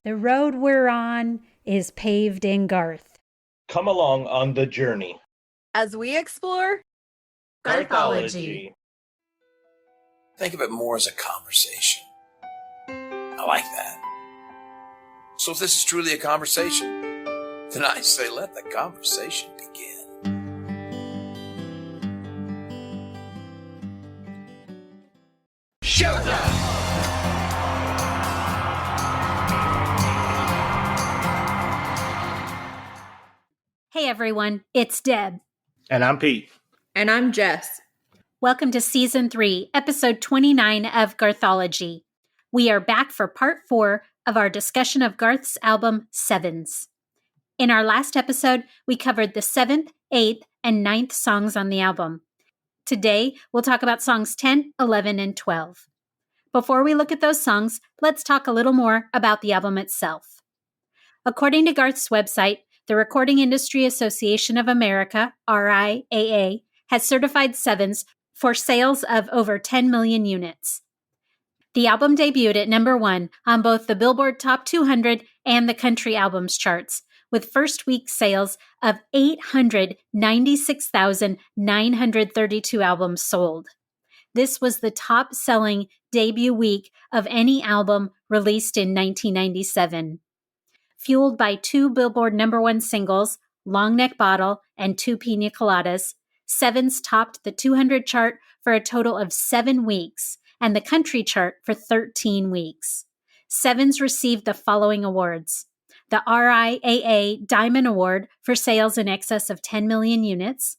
The road we're on is paved in Garth. Come along on the journey as we explore Garthology. Think of it more as a conversation. I like that. So if this is truly a conversation, then I say let the conversation begin. Showtime! Hey everyone, it's Deb. And I'm Pete. And I'm Jess. Welcome to Season 3, Episode 29 of Garthology. We are back for Part 4 of our discussion of Garth's album, Sevens. In our last episode, we covered the 7th, 8th, and 9th songs on the album. Today, we'll talk about songs 10, 11, and 12. Before we look at those songs, let's talk a little more about the album itself. According to Garth's website, the Recording Industry Association of America, RIAA, has certified Sevens for sales of over 10 million units. The album debuted at number 1 on both the Billboard Top 200 and the Country Albums charts, with first week sales of 896,932 albums sold. This was the top-selling debut week of any album released in 1997. Fueled by 2 Billboard number 1 singles, Long Neck Bottle and 2 Pina Coladas, Sevens topped the 200 chart for a total of 7 weeks and the country chart for 13 weeks. Sevens received the following awards: the RIAA Diamond Award for sales in excess of 10 million units,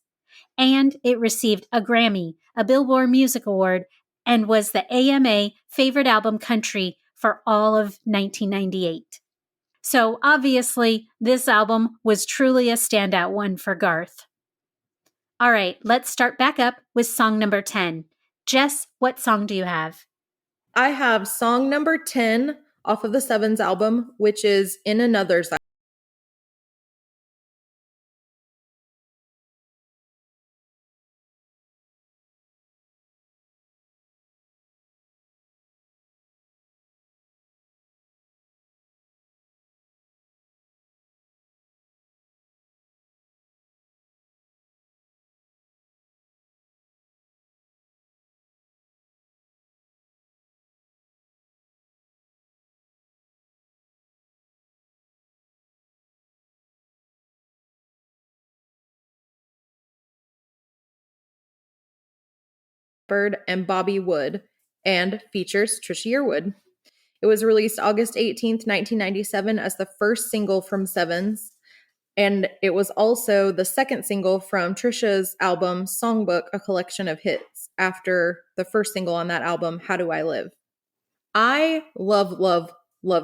and it received a Grammy, a Billboard Music Award, and was the AMA Favorite Album Country for all of 1998. So obviously, this album was truly a standout one for Garth. All right, let's start back up with song number 10. Jess, what song do you have? I have song number 10 off of the Sevens album, which is In Another's. Bird and Bobby Wood, and features Trisha Yearwood. It was released August 18th, 1997 as the first single from Sevens, and it was also the second single from Trisha's album Songbook, a collection of hits, after the first single on that album, How Do I Live? I love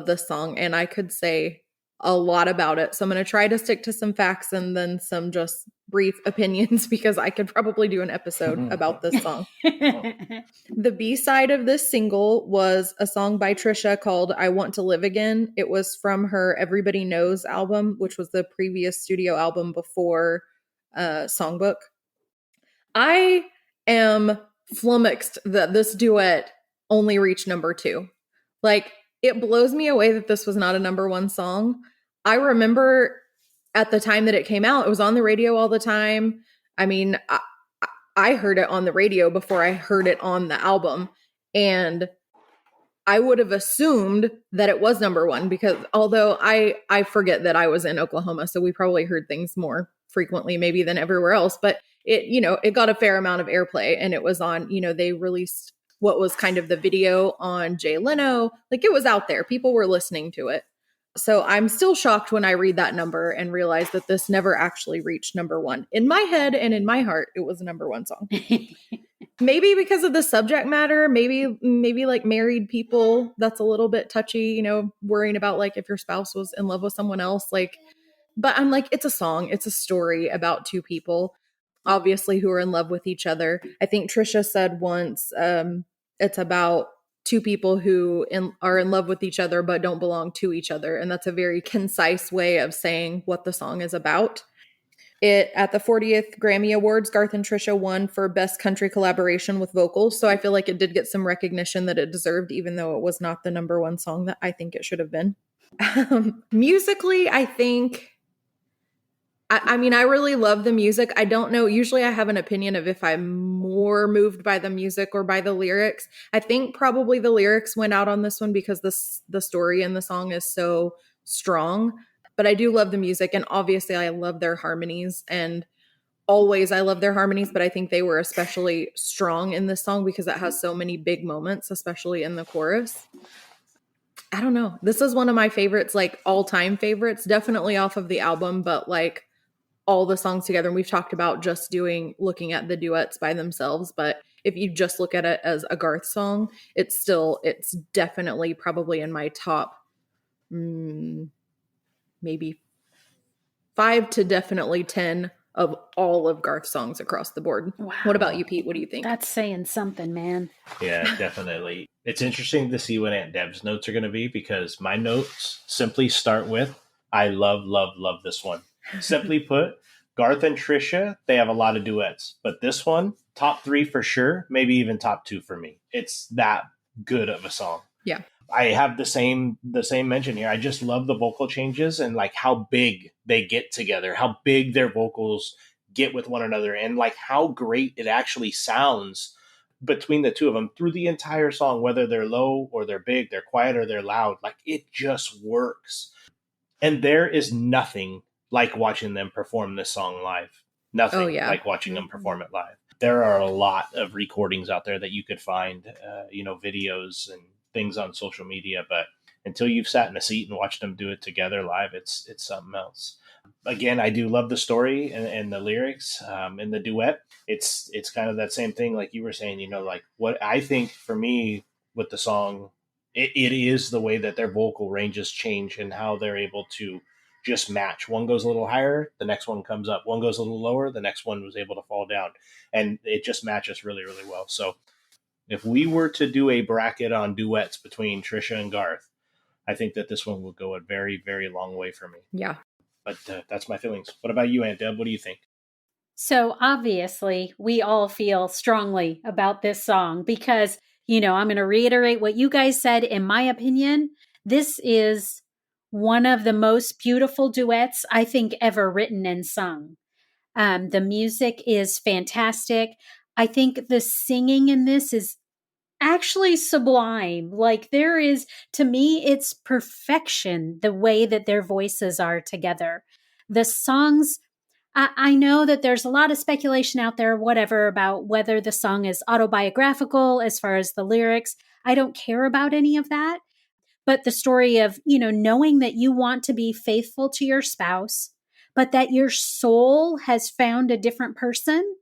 this song, and I could say a lot about it. So I'm going to try to stick to some facts and then some just brief opinions because I could probably do an episode about this song. The B-side of this single was a song by Trisha called I Want to Live Again. It was from her Everybody Knows album, which was the previous studio album before Songbook. I am flummoxed that this duet only reached number 2. Like, it blows me away that this was not a number 1 song. I remember at the time that it came out, it was on the radio all the time. I mean, I heard it on the radio before I heard it on the album. And I would have assumed that it was number 1 because although I forget that I was in Oklahoma, so we probably heard things more frequently maybe than everywhere else. But it got a fair amount of airplay, and it was on, they released what was kind of the video on Jay Leno. Like, it was out there. People were listening to it. So I'm still shocked when I read that number and realize that this never actually reached number 1. In my head and in my heart, it was a number 1 song. Maybe because of the subject matter, maybe like married people, that's a little bit touchy, worrying about like if your spouse was in love with someone else. Like, but I'm like, it's a song. It's a story about 2 people, obviously, who are in love with each other. I think Trisha said once, it's about 2 people who are in love with each other but don't belong to each other. And that's a very concise way of saying what the song is about. At the 40th Grammy Awards, Garth and Trisha won for Best Country Collaboration with Vocals. So I feel like it did get some recognition that it deserved, even though it was not the number 1 song that I think it should have been. Musically, I think, I mean, I really love the music. I don't know. Usually I have an opinion of if I'm more moved by the music or by the lyrics. I think probably the lyrics went out on this one because the story in the song is so strong. But I do love the music. And obviously I love their harmonies. And always I love their harmonies. But I think they were especially strong in this song because it has so many big moments, especially in the chorus. I don't know. This is one of my favorites, like all-time favorites, definitely off of the album, but like all the songs together. And we've talked about just looking at the duets by themselves. But if you just look at it as a Garth song, it's definitely probably in my top, maybe 5 to definitely 10 of all of Garth songs across the board. Wow. What about you, Pete? What do you think? That's saying something, man. Yeah, definitely. It's interesting to see what Aunt Deb's notes are going to be because my notes simply start with, I love, love, love this one. Simply put, Garth and Trisha, they have a lot of duets, but this one, top 3 for sure, maybe even top 2 for me. It's that good of a song. Yeah. I have the same mention here. I just love the vocal changes and like how big they get together, how big their vocals get with one another, and like how great it actually sounds between the two of them through the entire song, whether they're low or they're big, they're quiet or they're loud. Like it just works. And there is nothing like watching them perform this song live. Nothing like watching them perform it live. There are a lot of recordings out there that you could find, videos and things on social media, but until you've sat in a seat and watched them do it together live, it's something else. Again, I do love the story and the lyrics and the duet. It's kind of that same thing, like you were saying, like what I think for me with the song, it is the way that their vocal ranges change and how they're able to just match. One goes a little higher, the next one comes up. One goes a little lower, the next one was able to fall down. And it just matches really, really well. So if we were to do a bracket on duets between Trisha and Garth, I think that this one would go a very, very long way for me. Yeah. But that's my feelings. What about you, Aunt Deb? What do you think? So obviously, we all feel strongly about this song because, I'm going to reiterate what you guys said. In my opinion, this is one of the most beautiful duets I think ever written and sung. The music is fantastic. I think the singing in this is actually sublime. Like there is, to me, it's perfection, the way that their voices are together. The songs, I know that there's a lot of speculation out there, whatever, about whether the song is autobiographical as far as the lyrics. I don't care about any of that. But the story of, knowing that you want to be faithful to your spouse, but that your soul has found a different person.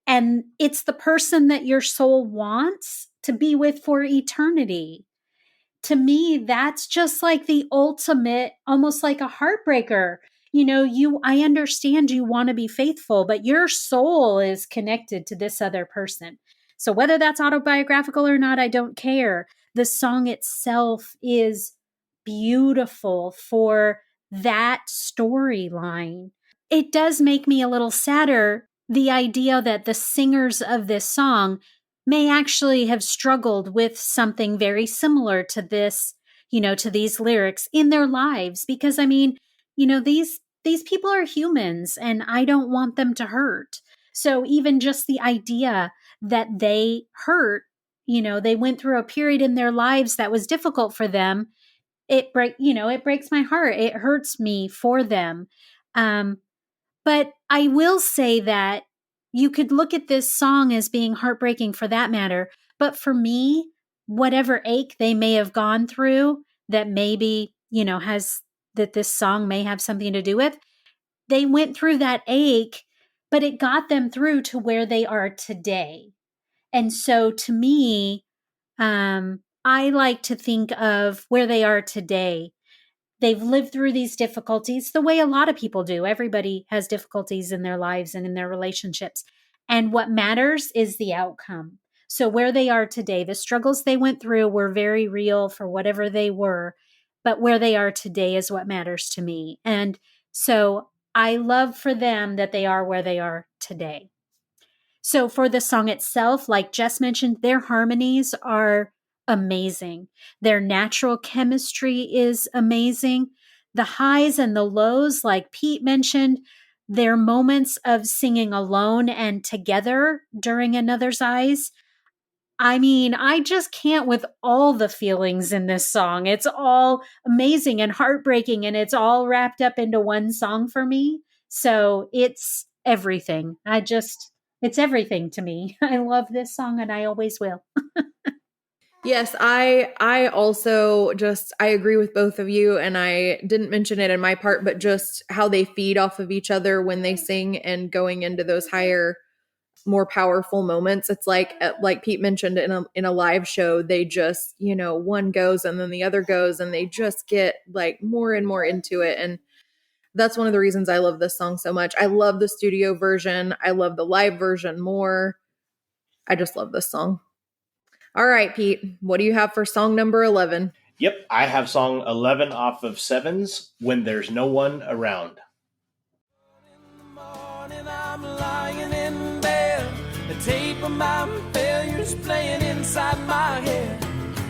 And it's the person that your soul wants to be with for eternity. To me, that's just like the ultimate, almost like a heartbreaker. I understand you want to be faithful, but your soul is connected to this other person. So whether that's autobiographical or not, I don't care. The song itself is beautiful for that storyline. It does make me a little sadder, the idea that the singers of this song may actually have struggled with something very similar to this, to these lyrics in their lives. Because these people are humans and I don't want them to hurt. So even just the idea that they hurt, they went through a period in their lives that was difficult for them. It breaks my heart. It hurts me for them. But I will say that you could look at this song as being heartbreaking for that matter. But for me, whatever ache they may have gone through that maybe, that this song may have something to do with, they went through that ache, but it got them through to where they are today. And so to me, I like to think of where they are today. They've lived through these difficulties the way a lot of people do. Everybody has difficulties in their lives and in their relationships. And what matters is the outcome. So where they are today, the struggles they went through were very real for whatever they were, but where they are today is what matters to me. And so I love for them that they are where they are today. So for the song itself, like Jess mentioned, their harmonies are amazing. Their natural chemistry is amazing. The highs and the lows, like Pete mentioned, their moments of singing alone and together during Another's Eyes. I mean, I just can't with all the feelings in this song. It's all amazing and heartbreaking, and it's all wrapped up into one song for me. So it's everything. It's everything to me. I love this song and I always will. Yes, I also just I agree with both of you, and I didn't mention it in my part, but just how they feed off of each other when they sing and going into those higher, more powerful moments. It's like Pete mentioned in a live show, they just, one goes and then the other goes and they just get like more and more into it. And that's one of the reasons I love this song so much. I love the studio version. I love the live version more. I just love this song. All right, Pete, what do you have for song number 11? Yep, I have song 11 off of Sevens, When There's No One Around. In the morning, I'm lying in bed, the tape of my failures playing inside my head.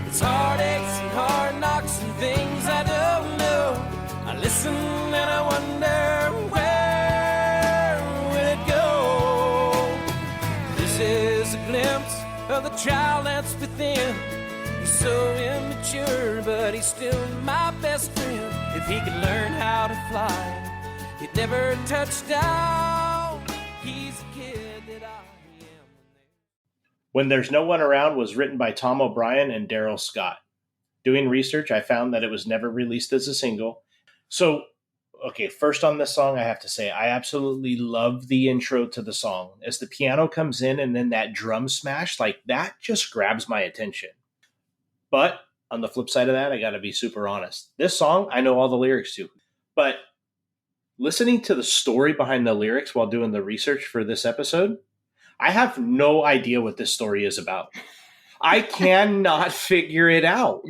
It's heartaches and hard knocks and things I don't know. I listen and I wonder, where will it go? This is a glimpse of the child that's within. He's so immature, but he's still my best friend. If he could learn how to fly, he'd never touch down. He's a kid that I am. When There's No One Around was written by Tom O'Brien and Daryl Scott. Doing research, I found that it was never released as a single. So, okay, first on this song, I have to say, I absolutely love the intro to the song. As the piano comes in and then that drum smash, like that just grabs my attention. But on the flip side of that, I got to be super honest. This song, I know all the lyrics to. But listening to the story behind the lyrics while doing the research for this episode, I have no idea what this story is about. I cannot figure it out.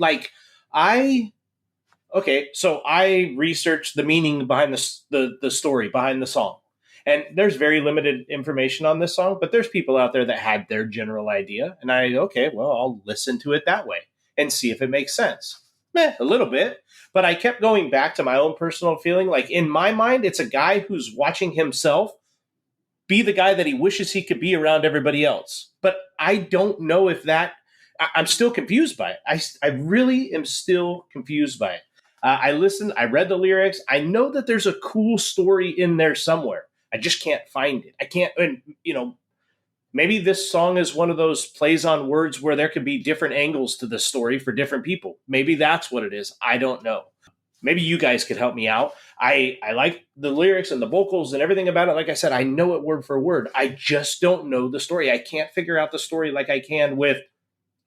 So I researched the meaning behind the story behind the song. And there's very limited information on this song, but there's people out there that had their general idea. And I'll listen to it that way and see if it makes sense. A little bit. But I kept going back to my own personal feeling. Like in my mind, it's a guy who's watching himself be the guy that he wishes he could be around everybody else. But I don't know if I'm still confused by it. I really am still confused by it. I read the lyrics. I know that there's a cool story in there somewhere. I just can't find it. I can't, and maybe this song is one of those plays on words where there could be different angles to the story for different people. Maybe that's what it is. I don't know. Maybe you guys could help me out. I like the lyrics and the vocals and everything about it. Like I said, I know it word for word. I just don't know the story. I can't figure out the story like I can with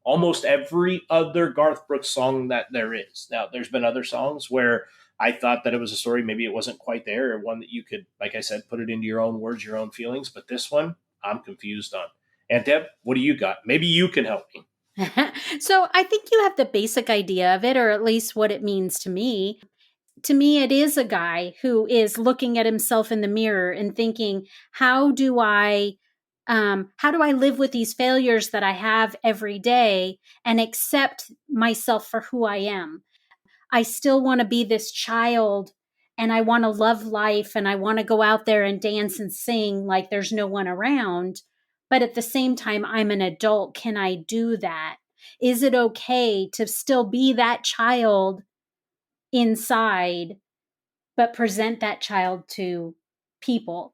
almost every other Garth Brooks song that there is. Now, there's been other songs where I thought that it was a story. Maybe it wasn't quite there, or one that you could, like I said, put it into your own words, your own feelings. But this one, I'm confused on. And Deb, what do you got? Maybe you can help me. So I think you have the basic idea of it, or at least what it means to me. To me, it is a guy who is looking at himself in the mirror and thinking, how do I live with these failures that I have every day and accept myself for who I am? I still want to be this child, and I want to love life, and I want to go out there and dance and sing like there's no one around. But at the same time, I'm an adult. Can I do that? Is it okay to still be that child inside, but present that child to people,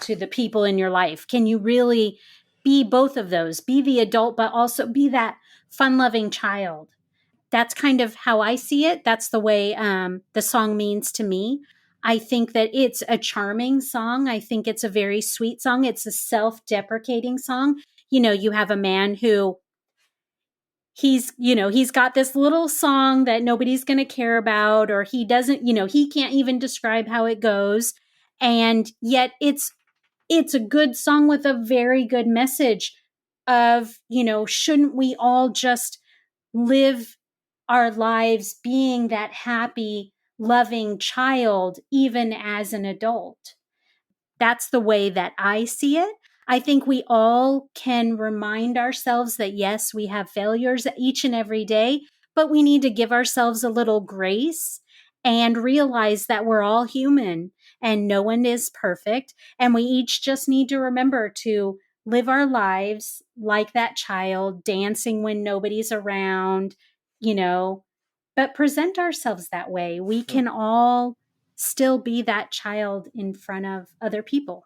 to the people in your life? Can you really be both of those? Be the adult, but also be that fun-loving child. That's kind of how I see it. That's the way the song means to me. I think that it's a charming song. I think it's a very sweet song. It's a self-deprecating song. You have a man who he's got this little song that nobody's going to care about, or he doesn't, he can't even describe how it goes. And yet it's a good song with a very good message of, shouldn't we all just live our lives being that happy, loving child, even as an adult? That's the way that I see it. I think we all can remind ourselves that, yes, we have failures each and every day, but we need to give ourselves a little grace and realize that we're all human and no one is perfect. And we each just need to remember to live our lives like that child, dancing when nobody's around, but present ourselves that way. We can all still be that child in front of other people.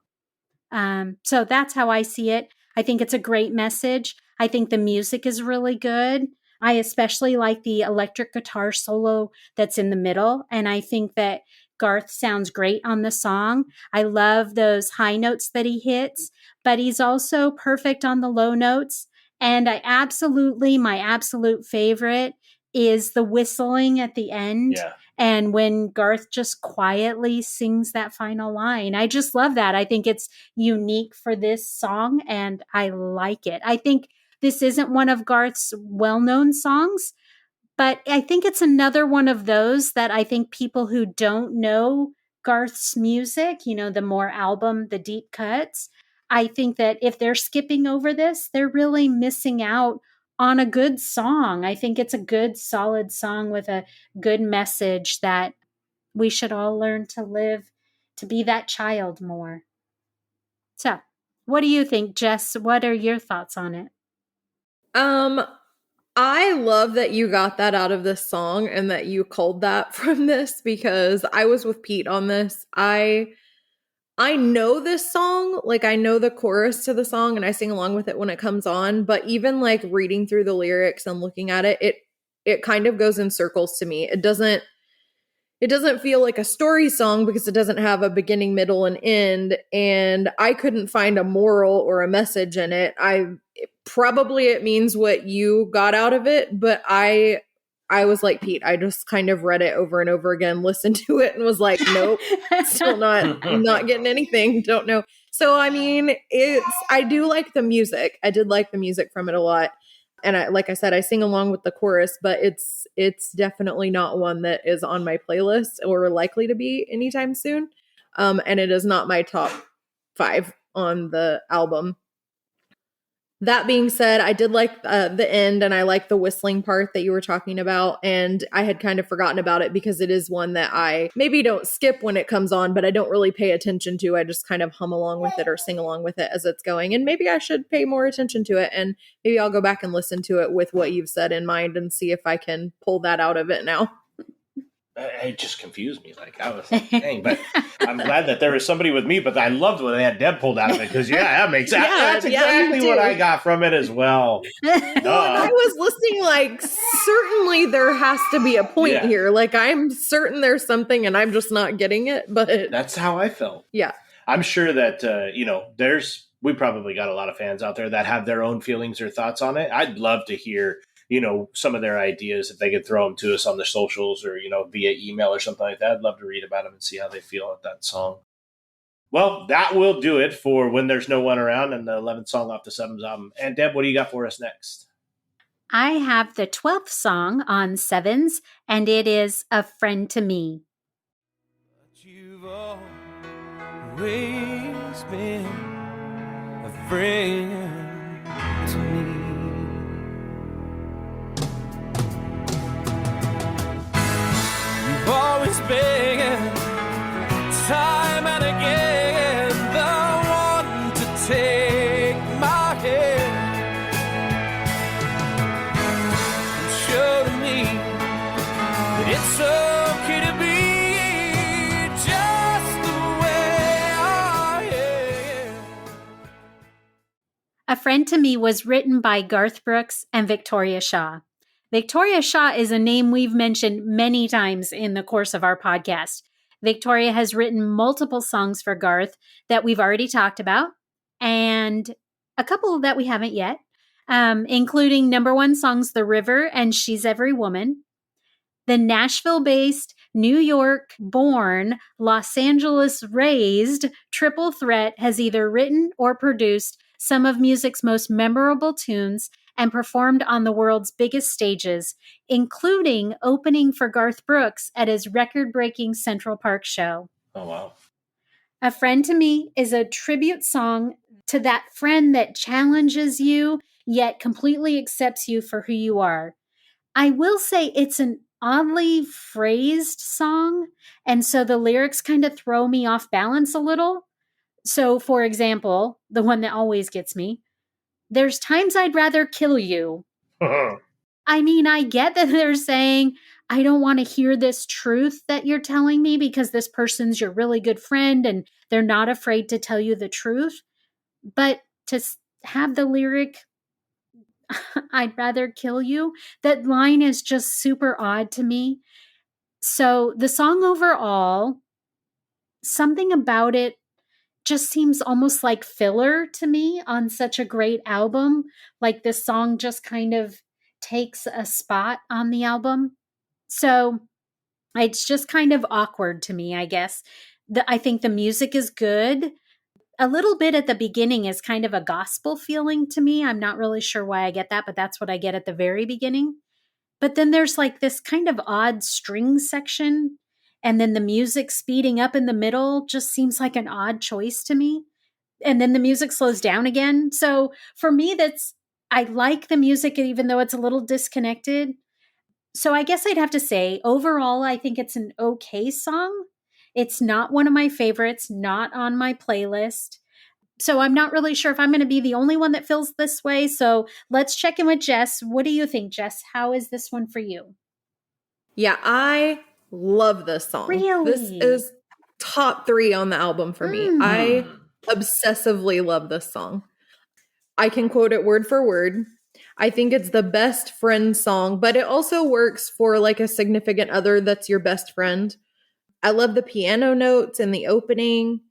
So that's how I see it. I think it's a great message. I think the music is really good. I especially like the electric guitar solo that's in the middle. And I think that Garth sounds great on the song. I love those high notes that he hits, but he's also perfect on the low notes. And my absolute favorite is the whistling at the end. Yeah. And when Garth just quietly sings that final line, I just love that. I think it's unique for this song and I like it. I think this isn't one of Garth's well-known songs, but I think it's another one of those that I think people who don't know Garth's music, the deep cuts, I think that if they're skipping over this, they're really missing out on a good song. I think it's a good, solid song with a good message that we should all learn to live, to be that child more. So, what do you think, Jess? What are your thoughts on it? I love that you got that out of this song and that you culled that from this, because I was with Pete on this. I know this song, like I know the chorus to the song and I sing along with it when it comes on, but even like reading through the lyrics and looking at it kind of goes in circles to me. It doesn't feel like a story song because it doesn't have a beginning, middle, and end. And I couldn't find a moral or a message in it. Probably it means what you got out of it, but I was like Pete. I just kind of read it over and over again, listened to it, and was like, nope, still not getting anything. Don't know. So I mean, I do like the music. I did like the music from it a lot. And like I said, I sing along with the chorus, but it's definitely not one that is on my playlist or likely to be anytime soon. And it is not my top 5 on the album. That being said, I did like the end, and I like the whistling part that you were talking about. And I had kind of forgotten about it because it is one that I maybe don't skip when it comes on, but I don't really pay attention to. I just kind of hum along with it or sing along with it as it's going. And maybe I should pay more attention to it. And maybe I'll go back and listen to it with what you've said in mind and see if I can pull that out of it now. It just confused me. Like, I was like, dang, but I'm glad that there was somebody with me, but I loved what they had Deb pulled out of it because, that makes sense. That's exactly what I got from it as well. I was listening like, certainly there has to be a point here. Like, I'm certain there's something and I'm just not getting it, but that's how I felt. Yeah. I'm sure that, we probably got a lot of fans out there that have their own feelings or thoughts on it. I'd love to hear some of their ideas, if they could throw them to us on the socials or, via email or something like that. I'd love to read about them and see how they feel at that song. Well, that will do it for When There's No One Around and the 11th song off the Sevens album. And Deb, what do you got for us next? I have the 12th song on Sevens, and it is A Friend to Me. But you've always been a friend to me. Always begging, time and again, the one to take my hand and show to me that it's okay to be just the way I am. A Friend to Me was written by Garth Brooks and Victoria Shaw. Victoria Shaw is a name we've mentioned many times in the course of our podcast. Victoria has written multiple songs for Garth that we've already talked about, and a couple that we haven't yet, including number 1 songs The River and She's Every Woman. The Nashville-based, New York-born, Los Angeles-raised Triple Threat has either written or produced some of music's most memorable tunes and performed on the world's biggest stages, including opening for Garth Brooks at his record-breaking Central Park show. Oh, wow. A friend to me is a tribute song to that friend that challenges you, yet completely accepts you for who you are. I will say it's an oddly phrased song, and so the lyrics kind of throw me off balance a little. So, for example, the one that always gets me, there's times I'd rather kill you. I mean, I get that they're saying, I don't want to hear this truth that you're telling me because this person's your really good friend and they're not afraid to tell you the truth. But to have the lyric, I'd rather kill you, that line is just super odd to me. So the song overall, something about it just seems almost like filler to me on such a great album. Like this song just kind of takes a spot on the album. So it's just kind of awkward to me, I guess. I think the music is good. A little bit at the beginning is kind of a gospel feeling to me. I'm not really sure why I get that, but that's what I get at the very beginning. But then there's like this kind of odd string section. And then the music speeding up in the middle just seems like an odd choice to me. And then the music slows down again. So for me, I like the music, even though it's a little disconnected. So I guess I'd have to say, overall, I think it's an okay song. It's not one of my favorites, not on my playlist. So I'm not really sure if I'm going to be the only one that feels this way. So let's check in with Jess. What do you think, Jess? How is this one for you? Yeah, I love this song. Really? This is top 3 on the album for me. I obsessively love this song. I can quote it word for word. I think it's the best friend song, but it also works for like a significant other that's your best friend. I love the piano notes in the opening.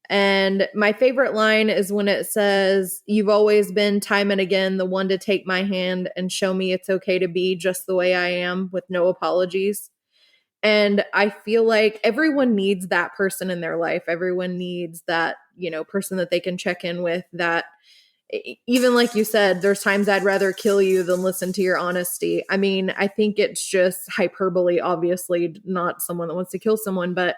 And my favorite line is when it says, "You've always been time and again the one to take my hand and show me it's okay to be just the way I am with no apologies." And I feel like everyone needs that person in their life. Everyone needs that, person that they can check in with, that even like you said, there's times I'd rather kill you than listen to your honesty. I mean, I think it's just hyperbole, obviously, not someone that wants to kill someone, but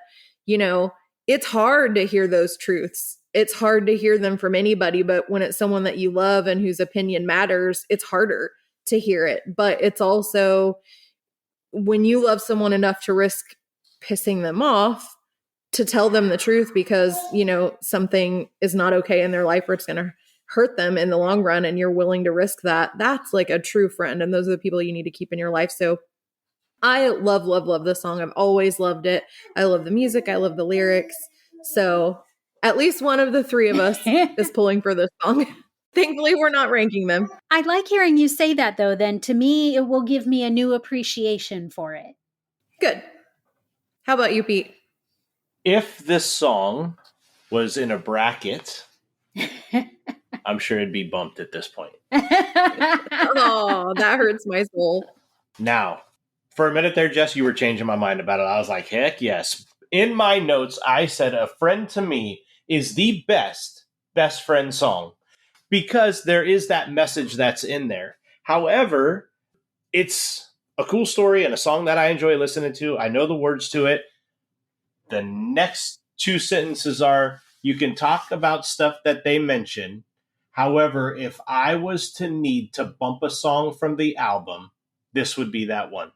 it's hard to hear those truths. It's hard to hear them from anybody, but when it's someone that you love and whose opinion matters, it's harder to hear it. But it's also when you love someone enough to risk pissing them off, to tell them the truth because, something is not okay in their life or it's going to hurt them in the long run and you're willing to risk that, that's like a true friend. And those are the people you need to keep in your life. So I love, love, love this song. I've always loved it. I love the music. I love the lyrics. So at least one of the 3 of us is pulling for this song. Thankfully, we're not ranking them. I like hearing you say that, though. Then to me, it will give me a new appreciation for it. Good. How about you, Pete? If this song was in a bracket, I'm sure it'd be bumped at this point. Oh, that hurts my soul. Now, for a minute there, Jess, you were changing my mind about it. I was like, heck yes. In my notes, I said a friend to me is the best friend song because there is that message that's in there. However, it's a cool story and a song that I enjoy listening to. I know the words to it. The next 2 sentences are, you can talk about stuff that they mention. However, if I was to need to bump a song from the album, this would be that one.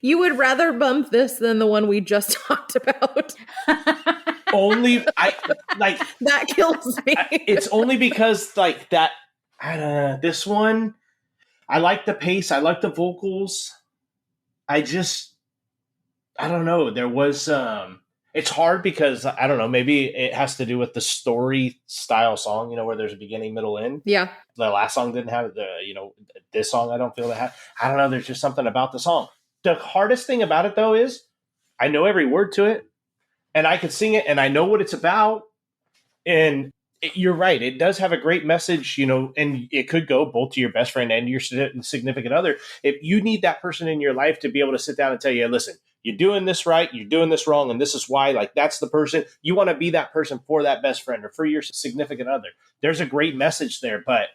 You would rather bump this than the one we just talked about. Only I like that kills me. It's only because like that. This one, I like the pace. I like the vocals. I don't know. There was it's hard because I don't know. Maybe it has to do with the story style song. Where there's a beginning, middle, end. Yeah. The last song didn't have this song. I don't feel that had. I don't know. There's just something about the song. The hardest thing about it, though, is I know every word to it, and I could sing it, and I know what it's about. And you're right. It does have a great message, and it could go both to your best friend and your significant other. If you need that person in your life to be able to sit down and tell you, listen, you're doing this right, you're doing this wrong, and this is why, like, that's the person. You want to be that person for that best friend or for your significant other. There's a great message there, but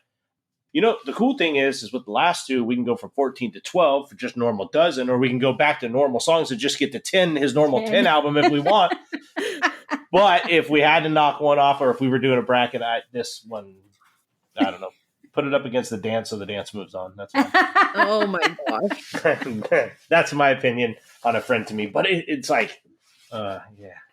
the cool thing is with the last 2, we can go from 14 to 12 for just normal dozen, or we can go back to normal songs and just get to 10, his normal 10 album if we want. But if we had to knock one off, or if we were doing a bracket, this one, I don't know. Put it up against the dance so the dance moves on. That's fine. Oh my gosh. That's my opinion on A Friend to Me. But it's like, yeah.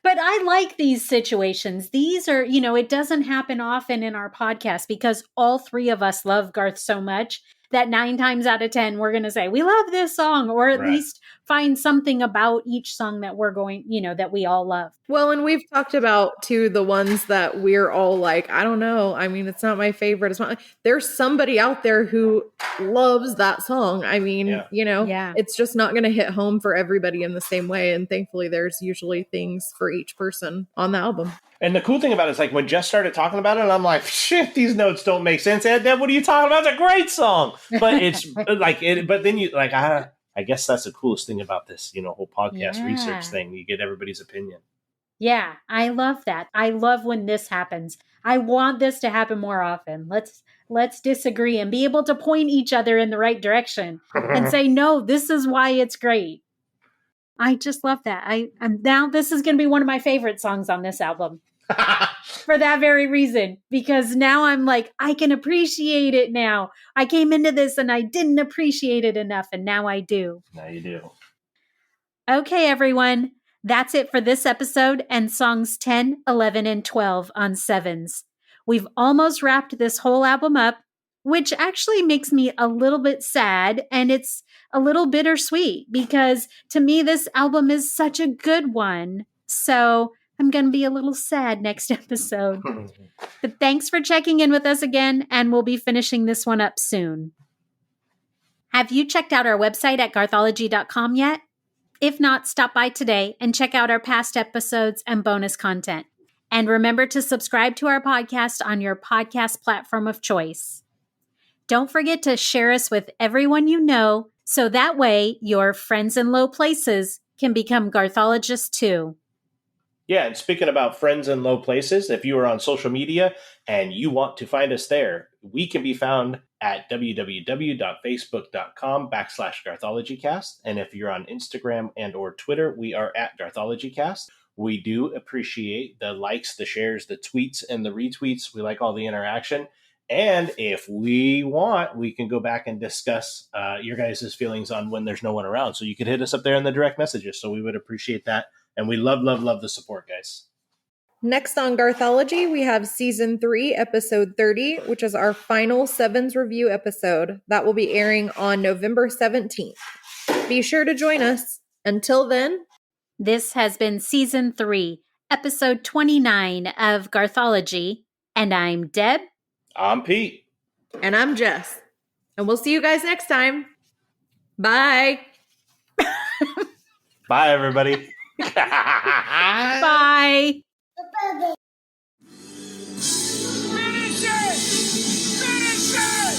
But I like these situations. These are, it doesn't happen often in our podcast because all three of us love Garth so much that 9 times out of 10, we're going to say, we love this song, or at least find something about each song that we're going, that we all love. Well, and we've talked about too, the ones that we're all like, I don't know. I mean, it's not my favorite. It's not, there's somebody out there who loves that song. I mean, it's just not going to hit home for everybody in the same way. And thankfully there's usually things for each person on the album. And the cool thing about it is, like, when Jess started talking about it, I'm like, shit, these notes don't make sense. And then what are you talking about? It's a great song. But it's like, but then you, like, I guess that's the coolest thing about this, whole podcast research thing. You get everybody's opinion. Yeah, I love that. I love when this happens. I want this to happen more often. Let's disagree and be able to point each other in the right direction and say, no, this is why it's great. I just love that. And now this is going to be one of my favorite songs on this album. For that very reason, because now I'm like, I can appreciate it now. I came into this and I didn't appreciate it enough, and now I do. Now you do. Okay, everyone. That's it for this episode and songs 10, 11, and 12 on Sevens. We've almost wrapped this whole album up, which actually makes me a little bit sad, and it's a little bittersweet because to me, this album is such a good one. So I'm going to be a little sad next episode. But thanks for checking in with us again, and we'll be finishing this one up soon. Have you checked out our website at garthology.com yet? If not, stop by today and check out our past episodes and bonus content. And remember to subscribe to our podcast on your podcast platform of choice. Don't forget to share us with everyone you know, so that way your friends in low places can become Garthologists too. Yeah, and speaking about friends in low places, if you are on social media and you want to find us there, we can be found at www.facebook.com/GarthologyCast. And if you're on Instagram and or Twitter, we are at GarthologyCast. We do appreciate the likes, the shares, the tweets, and the retweets. We like all the interaction. And if we want, we can go back and discuss your guys' feelings on when there's no one around. So you could hit us up there in the direct messages. So we would appreciate that. And we love, love, love the support, guys. Next on Garthology, we have Season 3, Episode 30, which is our final Sevens review episode. That will be airing on November 17th. Be sure to join us. Until then, this has been Season 3, Episode 29 of Garthology. And I'm Deb. I'm Pete. And I'm Jess. And we'll see you guys next time. Bye. Bye, everybody. Bye. Finish it! Finish it!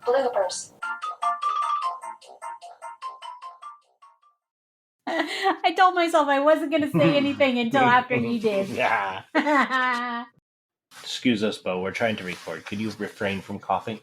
Bloopers. I told myself I wasn't going to say anything until after you did. Yeah. Excuse us, Bo. We're trying to record. Could you refrain from coughing?